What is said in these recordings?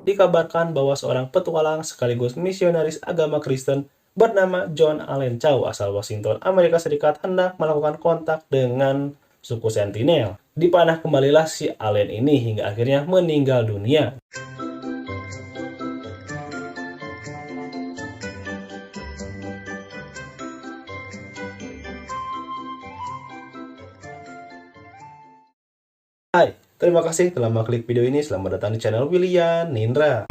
dikabarkan bahwa seorang petualang sekaligus misionaris agama Kristen bernama John Allen Chau asal Washington, Amerika Serikat hendak melakukan kontak dengan suku Sentinel. Dipanah kembalilah si Allen ini hingga akhirnya meninggal dunia. Hai, terima kasih telah mengklik video ini. Selamat datang di channel William Nindra.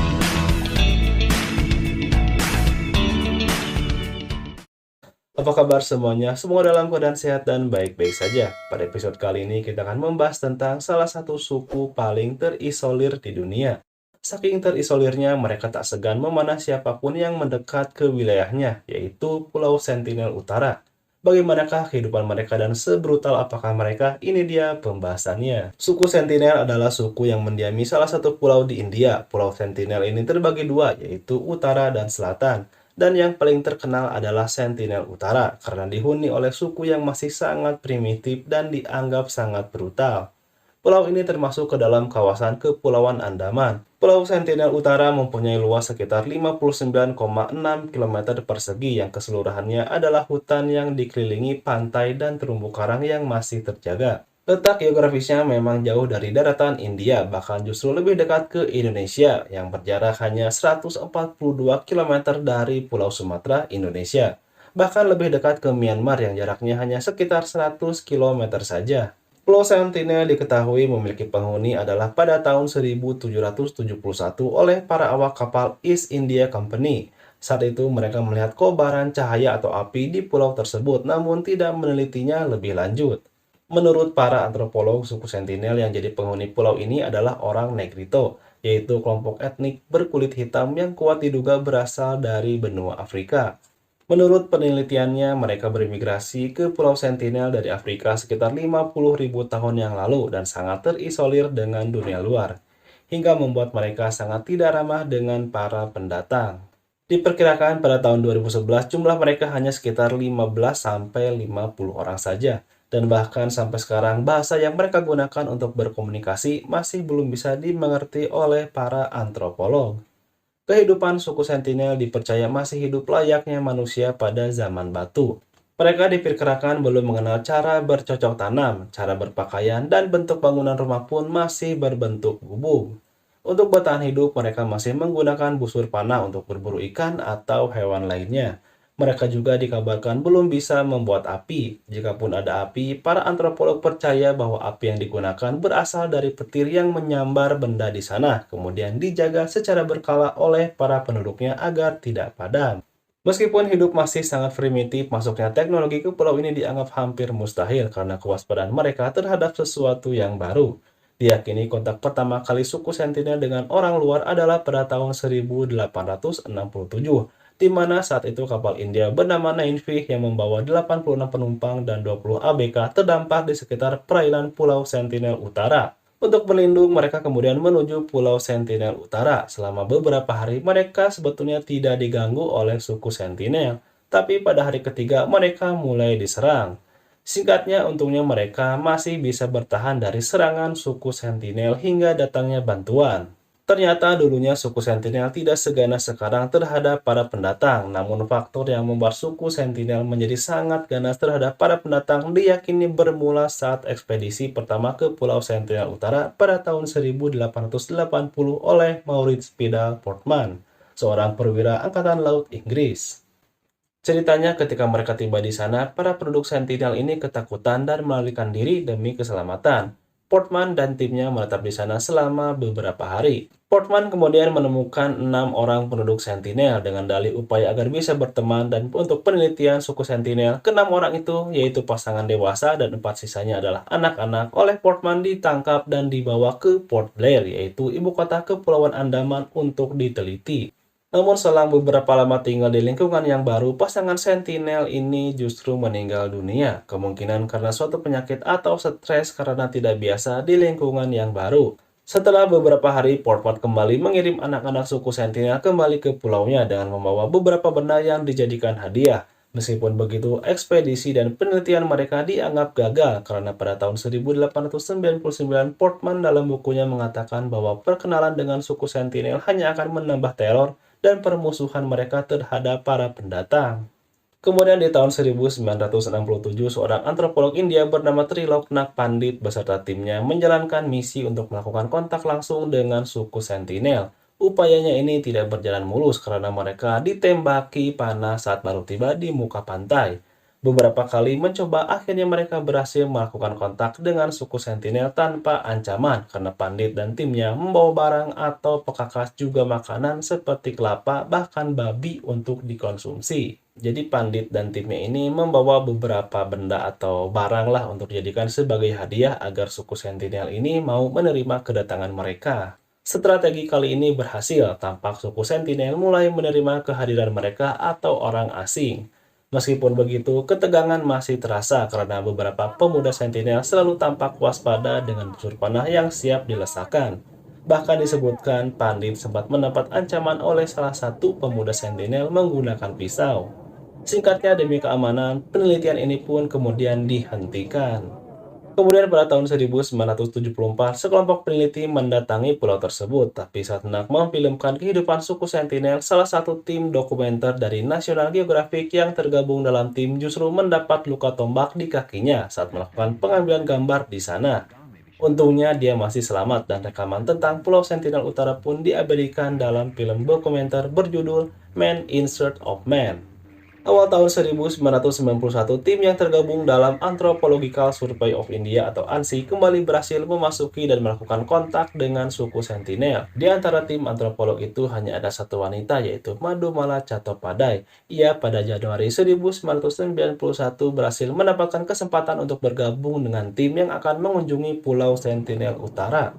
Apa kabar semuanya? Semoga dalam keadaan sehat dan baik-baik saja. Pada episode kali ini kita akan membahas tentang salah satu suku paling terisolir di dunia. Saking terisolirnya, mereka tak segan memanah siapapun yang mendekat ke wilayahnya, yaitu Pulau Sentinel Utara. Bagaimanakah kehidupan mereka dan sebrutal apakah mereka? Ini dia pembahasannya. Suku Sentinel adalah suku yang mendiami salah satu pulau di India. Pulau Sentinel ini terbagi dua, yaitu Utara dan Selatan. Dan yang paling terkenal adalah Sentinel Utara, karena dihuni oleh suku yang masih sangat primitif dan dianggap sangat brutal. Pulau ini termasuk ke dalam kawasan Kepulauan Andaman. Pulau Sentinel Utara mempunyai luas sekitar 59,6 km persegi yang keseluruhannya adalah hutan yang dikelilingi pantai dan terumbu karang yang masih terjaga. Letak geografisnya memang jauh dari daratan India, bahkan justru lebih dekat ke Indonesia yang berjarak hanya 142 km dari Pulau Sumatera, Indonesia. Bahkan lebih dekat ke Myanmar yang jaraknya hanya sekitar 100 km saja. Pulau Sentinel diketahui memiliki penghuni adalah pada tahun 1771 oleh para awak kapal East India Company. Saat itu mereka melihat kobaran cahaya atau api di pulau tersebut namun tidak menelitinya lebih lanjut. Menurut para antropolog, suku Sentinel yang jadi penghuni pulau ini adalah orang Negrito, yaitu kelompok etnik berkulit hitam yang kuat diduga berasal dari benua Afrika. Menurut penelitiannya, mereka bermigrasi ke Pulau Sentinel dari Afrika sekitar 50.000 tahun yang lalu dan sangat terisolir dengan dunia luar, hingga membuat mereka sangat tidak ramah dengan para pendatang. Diperkirakan pada tahun 2011 jumlah mereka hanya sekitar 15-50 orang saja, dan bahkan sampai sekarang bahasa yang mereka gunakan untuk berkomunikasi masih belum bisa dimengerti oleh para antropolog. Kehidupan suku Sentinel dipercaya masih hidup layaknya manusia pada zaman batu. Mereka diperkirakan belum mengenal cara bercocok tanam, cara berpakaian, dan bentuk bangunan rumah pun masih berbentuk gubuk. Untuk bertahan hidup, mereka masih menggunakan busur panah untuk berburu ikan atau hewan lainnya. Mereka juga dikabarkan belum bisa membuat api. Jikapun ada api, para antropolog percaya bahwa api yang digunakan berasal dari petir yang menyambar benda di sana, kemudian dijaga secara berkala oleh para penduduknya agar tidak padam. Meskipun hidup masih sangat primitif, masuknya teknologi ke pulau ini dianggap hampir mustahil karena kewaspadaan mereka terhadap sesuatu yang baru. Diyakini kontak pertama kali suku Sentinel dengan orang luar adalah pada tahun 1867, di mana saat itu kapal India bernama Navy yang membawa 86 penumpang dan 20 ABK terdampak di sekitar perairan Pulau Sentinel Utara. Untuk berlindung, mereka kemudian menuju Pulau Sentinel Utara. Selama beberapa hari, mereka sebetulnya tidak diganggu oleh suku Sentinel, tapi pada hari ketiga mereka mulai diserang. Singkatnya, untungnya mereka masih bisa bertahan dari serangan suku Sentinel hingga datangnya bantuan. Ternyata dulunya suku Sentinel tidak seganas sekarang terhadap para pendatang, namun faktor yang membuat suku Sentinel menjadi sangat ganas terhadap para pendatang diyakini bermula saat ekspedisi pertama ke Pulau Sentinel Utara pada tahun 1880 oleh Maurice Vidal Portman, seorang perwira Angkatan Laut Inggris. Ceritanya ketika mereka tiba di sana, para penduduk Sentinel ini ketakutan dan melarikan diri demi keselamatan. Portman dan timnya menetap di sana selama beberapa hari. Portman kemudian menemukan 6 orang penduduk Sentinel dengan dalih upaya agar bisa berteman dan untuk penelitian suku Sentinel, ke-6 orang itu yaitu pasangan dewasa dan 4 sisanya adalah anak-anak oleh Portman ditangkap dan dibawa ke Port Blair yaitu ibu kota Kepulauan Andaman untuk diteliti. Namun selang beberapa lama tinggal di lingkungan yang baru, pasangan Sentinel ini justru meninggal dunia. Kemungkinan karena suatu penyakit atau stres karena tidak biasa di lingkungan yang baru. Setelah beberapa hari, Portman kembali mengirim anak-anak suku Sentinel kembali ke pulaunya dengan membawa beberapa benda yang dijadikan hadiah. Meskipun begitu, ekspedisi dan penelitian mereka dianggap gagal karena pada tahun 1899 Portman dalam bukunya mengatakan bahwa perkenalan dengan suku Sentinel hanya akan menambah teror dan permusuhan mereka terhadap para pendatang. Kemudian di tahun 1967, seorang antropolog India bernama Triloknak Pandit beserta timnya menjalankan misi untuk melakukan kontak langsung dengan suku Sentinel. Upayanya ini tidak berjalan mulus karena mereka ditembaki panah saat baru tiba di muka pantai. Beberapa kali mencoba, akhirnya mereka berhasil melakukan kontak dengan suku Sentinel tanpa ancaman karena Pandit dan timnya membawa barang atau pekakas juga makanan seperti kelapa bahkan babi untuk dikonsumsi. Jadi Pandit dan timnya ini membawa beberapa benda atau barang lah untuk dijadikan sebagai hadiah agar suku Sentinel ini mau menerima kedatangan mereka. Strategi kali ini berhasil, tampak suku Sentinel mulai menerima kehadiran mereka atau orang asing. Meskipun begitu, ketegangan masih terasa karena beberapa pemuda Sentinel selalu tampak waspada dengan busur panah yang siap dilesakan. Bahkan disebutkan Pandit sempat mendapat ancaman oleh salah satu pemuda Sentinel menggunakan pisau. Singkatnya, demi keamanan, penelitian ini pun kemudian dihentikan. Kemudian pada tahun 1974, sekelompok peneliti mendatangi pulau tersebut, tapi saat hendak memfilmkan kehidupan suku Sentinel, salah satu tim dokumenter dari National Geographic yang tergabung dalam tim justru mendapat luka tombak di kakinya saat melakukan pengambilan gambar di sana. Untungnya dia masih selamat dan rekaman tentang Pulau Sentinel Utara pun diabadikan dalam film dokumenter berjudul Man in Search of Man. Awal tahun 1991, tim yang tergabung dalam Anthropological Survey of India atau ANSI kembali berhasil memasuki dan melakukan kontak dengan suku Sentinel. Di antara tim antropolog itu hanya ada satu wanita, yaitu Madhumala Chattopadhyay. Ia pada Januari 1991 berhasil mendapatkan kesempatan untuk bergabung dengan tim yang akan mengunjungi Pulau Sentinel Utara.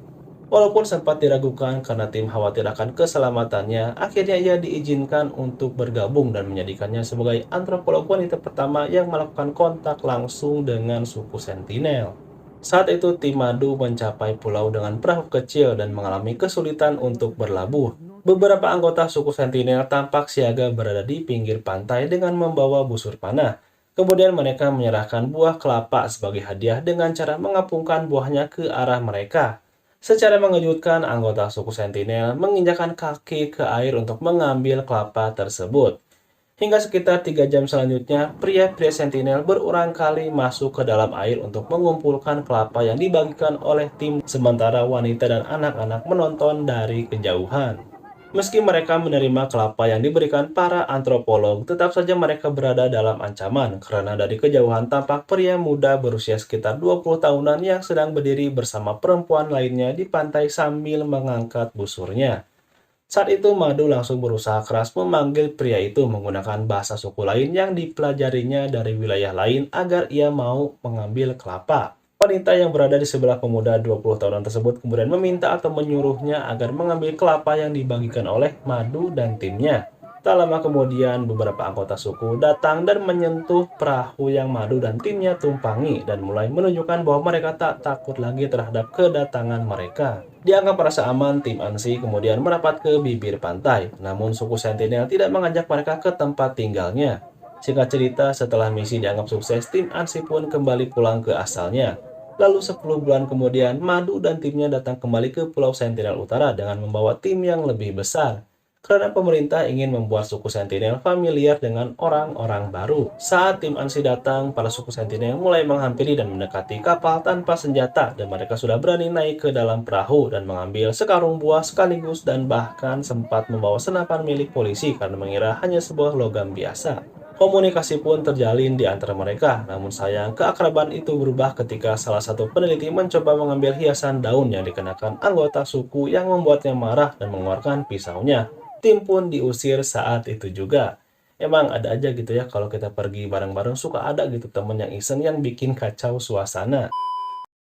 Walaupun sempat diragukan karena tim khawatir akan keselamatannya, akhirnya ia diizinkan untuk bergabung dan menjadikannya sebagai antropolog wanita pertama yang melakukan kontak langsung dengan suku Sentinel. Saat itu tim Madu mencapai pulau dengan perahu kecil dan mengalami kesulitan untuk berlabuh. Beberapa anggota suku Sentinel tampak siaga berada di pinggir pantai dengan membawa busur panah. Kemudian mereka menyerahkan buah kelapa sebagai hadiah dengan cara mengapungkan buahnya ke arah mereka. Secara mengejutkan, anggota suku Sentinel menginjakkan kaki ke air untuk mengambil kelapa tersebut. Hingga sekitar 3 jam selanjutnya, pria-pria Sentinel berulang kali masuk ke dalam air untuk mengumpulkan kelapa yang dibagikan oleh tim, sementara wanita dan anak-anak menonton dari kejauhan. Meski mereka menerima kelapa yang diberikan para antropolog, tetap saja mereka berada dalam ancaman karena dari kejauhan tampak pria muda berusia sekitar 20 tahunan yang sedang berdiri bersama perempuan lainnya di pantai sambil mengangkat busurnya. Saat itu Madu langsung berusaha keras memanggil pria itu menggunakan bahasa suku lain yang dipelajarinya dari wilayah lain agar ia mau mengambil kelapa. Wanita yang berada di sebelah pemuda 20 tahunan tersebut kemudian meminta atau menyuruhnya agar mengambil kelapa yang dibagikan oleh Madu dan timnya. Tak lama kemudian, beberapa anggota suku datang dan menyentuh perahu yang Madu dan timnya tumpangi dan mulai menunjukkan bahwa mereka tak takut lagi terhadap kedatangan mereka. Dianggap merasa aman, tim ANSI kemudian merapat ke bibir pantai. Namun suku Sentinel tidak mengajak mereka ke tempat tinggalnya. Singkat cerita, setelah misi dianggap sukses, tim ANSI pun kembali pulang ke asalnya. Lalu 10 bulan kemudian, Madu dan timnya datang kembali ke Pulau Sentinel Utara dengan membawa tim yang lebih besar. Karena pemerintah ingin membuat suku Sentinel familiar dengan orang-orang baru. Saat tim ANSI datang, para suku Sentinel mulai menghampiri dan mendekati kapal tanpa senjata dan mereka sudah berani naik ke dalam perahu dan mengambil sekarung buah sekaligus dan bahkan sempat membawa senapan milik polisi karena mengira hanya sebuah logam biasa. Komunikasi pun terjalin di antara mereka, namun sayang keakraban itu berubah ketika salah satu peneliti mencoba mengambil hiasan daun yang dikenakan anggota suku yang membuatnya marah dan mengeluarkan pisaunya. Tim pun diusir saat itu juga. Emang ada aja gitu ya, kalau kita pergi bareng-bareng suka ada gitu temen yang iseng yang bikin kacau suasana.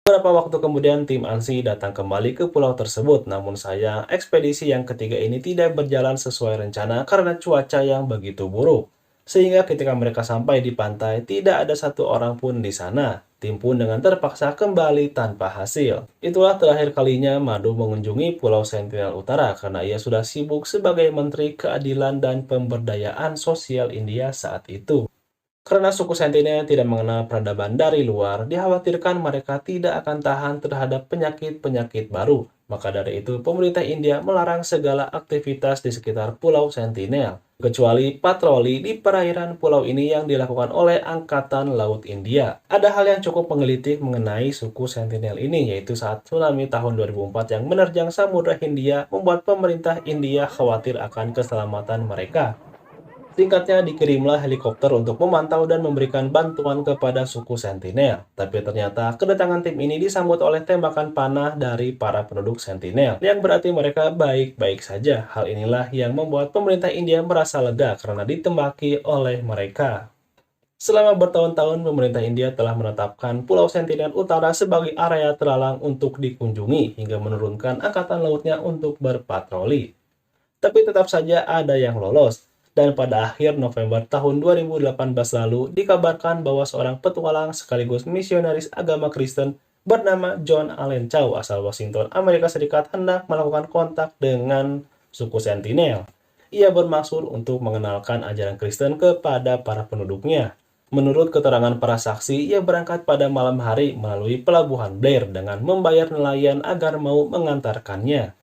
Beberapa waktu kemudian tim ANSI datang kembali ke pulau tersebut, namun sayang ekspedisi yang ketiga ini tidak berjalan sesuai rencana karena cuaca yang begitu buruk. Sehingga ketika mereka sampai di pantai, tidak ada satu orang pun di sana. Tim pun dengan terpaksa kembali tanpa hasil. Itulah terakhir kalinya Madu mengunjungi Pulau Sentinel Utara karena ia sudah sibuk sebagai Menteri Keadilan dan Pemberdayaan Sosial India saat itu. Karena suku Sentinel tidak mengenal peradaban dari luar, dikhawatirkan mereka tidak akan tahan terhadap penyakit-penyakit baru. Maka dari itu, pemerintah India melarang segala aktivitas di sekitar Pulau Sentinel, kecuali patroli di perairan pulau ini yang dilakukan oleh Angkatan Laut India. Ada hal yang cukup menggelitik mengenai suku Sentinel ini, yaitu saat tsunami tahun 2004 yang menerjang Samudra Hindia membuat pemerintah India khawatir akan keselamatan mereka. Singkatnya, dikirimlah helikopter untuk memantau dan memberikan bantuan kepada suku Sentinel. Tapi ternyata kedatangan tim ini disambut oleh tembakan panah dari para penduduk Sentinel, yang berarti mereka baik-baik saja. Hal inilah yang membuat pemerintah India merasa lega karena ditembaki oleh mereka. Selama bertahun-tahun, pemerintah India telah menetapkan Pulau Sentinel Utara sebagai area terlarang untuk dikunjungi hingga menurunkan angkatan lautnya untuk berpatroli. Tapi tetap saja ada yang lolos. Dan pada akhir November tahun 2018 lalu, dikabarkan bahwa seorang petualang sekaligus misionaris agama Kristen bernama John Allen Chow asal Washington, Amerika Serikat hendak melakukan kontak dengan suku Sentinel. Ia bermaksud untuk mengenalkan ajaran Kristen kepada para penduduknya. Menurut keterangan para saksi, ia berangkat pada malam hari melalui pelabuhan Blair dengan membayar nelayan agar mau mengantarkannya.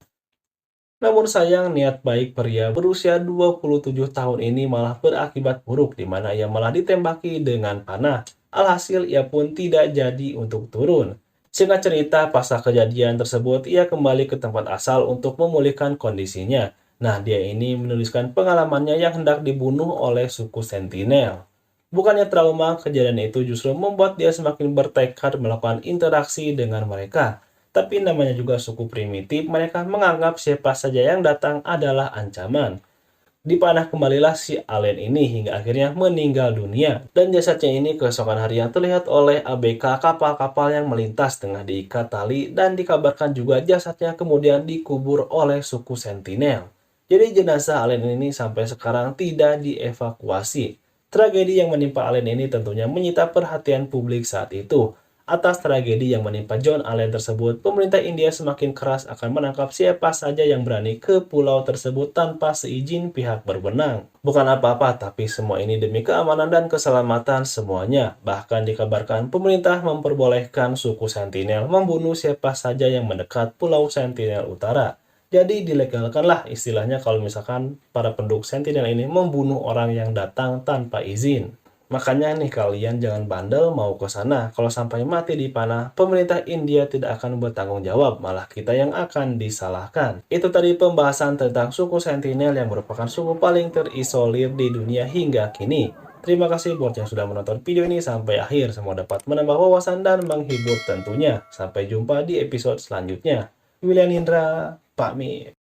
Namun sayang, niat baik pria berusia 27 tahun ini malah berakibat buruk di mana ia malah ditembaki dengan panah. Alhasil ia pun tidak jadi untuk turun. Singkat cerita, pasca kejadian tersebut, ia kembali ke tempat asal untuk memulihkan kondisinya. Nah, dia ini menuliskan pengalamannya yang hendak dibunuh oleh suku Sentinel. Bukannya trauma, kejadian itu justru membuat dia semakin bertekad melakukan interaksi dengan mereka. Tapi namanya juga suku primitif, mereka menganggap siapa saja yang datang adalah ancaman. Dipanah kembalilah si Allen ini hingga akhirnya meninggal dunia. Dan jasadnya ini keesokan harinya terlihat oleh ABK kapal-kapal yang melintas tengah diikat tali dan dikabarkan juga jasadnya kemudian dikubur oleh suku Sentinel. Jadi jenazah Allen ini sampai sekarang tidak dievakuasi. Tragedi yang menimpa Allen ini tentunya menyita perhatian publik saat itu. Atas tragedi yang menimpa John Allen tersebut, pemerintah India semakin keras akan menangkap siapa saja yang berani ke pulau tersebut tanpa seizin pihak berwenang. Bukan apa-apa, tapi semua ini demi keamanan dan keselamatan semuanya. Bahkan dikabarkan pemerintah memperbolehkan suku Sentinel membunuh siapa saja yang mendekat Pulau Sentinel Utara. Jadi dilegalkanlah istilahnya kalau misalkan para penduduk Sentinel ini membunuh orang yang datang tanpa izin. Makanya nih kalian jangan bandel mau ke sana. Kalau sampai mati di panah, pemerintah India tidak akan bertanggung jawab, malah kita yang akan disalahkan. Itu tadi pembahasan tentang suku Sentinel yang merupakan suku paling terisolir di dunia hingga kini. Terima kasih buat yang sudah menonton video ini sampai akhir. Semoga dapat menambah wawasan dan menghibur tentunya. Sampai jumpa di episode selanjutnya. William Indra, pamit.